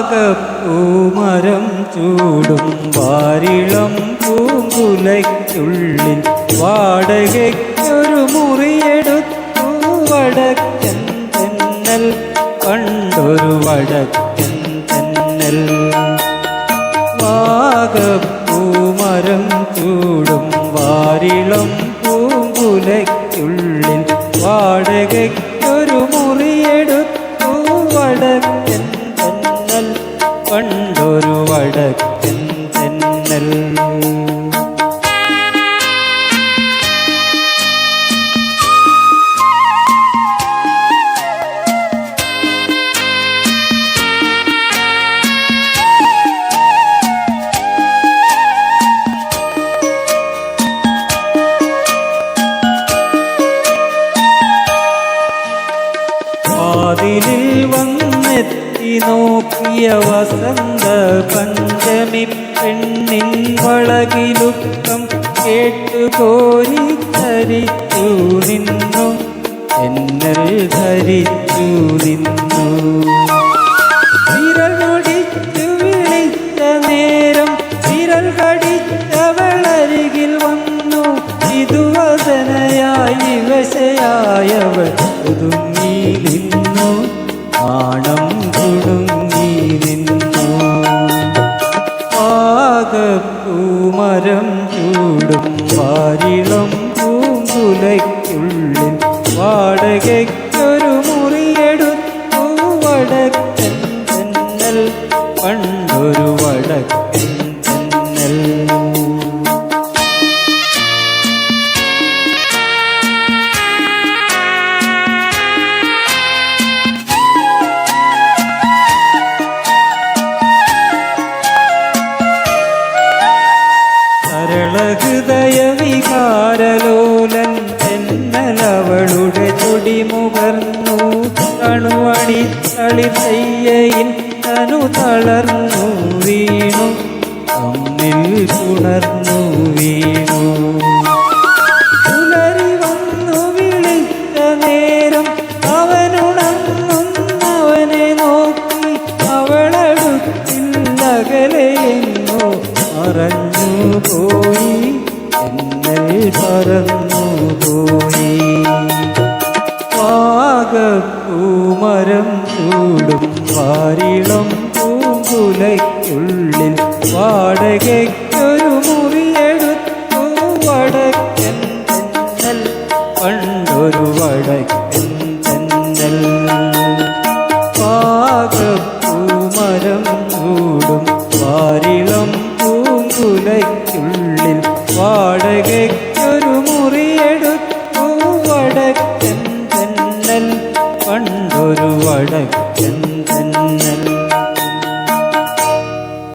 വാഗപ്പൂമരം ചൂടും വാരിളം പൂങ്കുലയ്ക്കുള്ളിൽ വാടകയ്ക്കൊരു മുറിയെടുത്തു വടക്കൻ തെന്നൽ പണ്ടൊരു വടക്കൻ തെന്നൽ. വാഗപ്പൂമരം ചൂടും വാരിളം പൂങ്കുലയ്ക്കുള്ളിൽ വാടകയ്ക്കൊരു മുറിയെടുത്തു വടക്കൻ തെന്നൽ പണ്ടൊരു വടക്കൻ തെന്നൽ. വാതിലിൽ വന്നെത്തി നോക്കിയ വസന്ത പഞ്ചമി പെണ്ണിൻ വളകിലുക്കം കേട്ടുകോരി ധരിച്ചു നിന്നു എന്നൽ ധരിച്ചു നിന്നു. വിരലൊടിച്ചു വിളിച്ച നേരം വിരൽ കടിച്ചവളരികിൽ വന്നു. ഇതുവദനയായി വിവശയായവൾ ഒതുങ്ങി നിന്നു, ആണം കുടുങ്ങി നിന്നു. വാഗപ്പൂമരം ചൂടും വാരിളം പൂങ്കുലയ്ക്കുള്ളിൽ വാടകയ്ക്കൊരു മുറിയെടുത്തു വടക്കൻ തെന്നൽ പണ്ടൊരു വടക്കൻ തെന്നൽ. സരളഹൃദയ വികാരലോലൻ തെന്നലവളുടെ ചൊടിമുകർന്നു. തണുവണി തളിർച്ചയ്യയിൽ തനു തളർന്നു വീണു, തമ്മിൽ പുണർന്നു വീണു. പുലരി വന്നു വിളിച്ച നേരം അവനുണർന്നവനെ നോക്കി. അവളടുത്തില്ലകലെയെങ്ങോ മറഞ്ഞു പോയി, എന്നൽ പറന്നു പോയി. വാഗപ്പൂമരം ചൂടും വാരിളം പൂങ്കുലയ്ക്കുള്ളിൽ വാടകയ്ക്കൊരു മുറി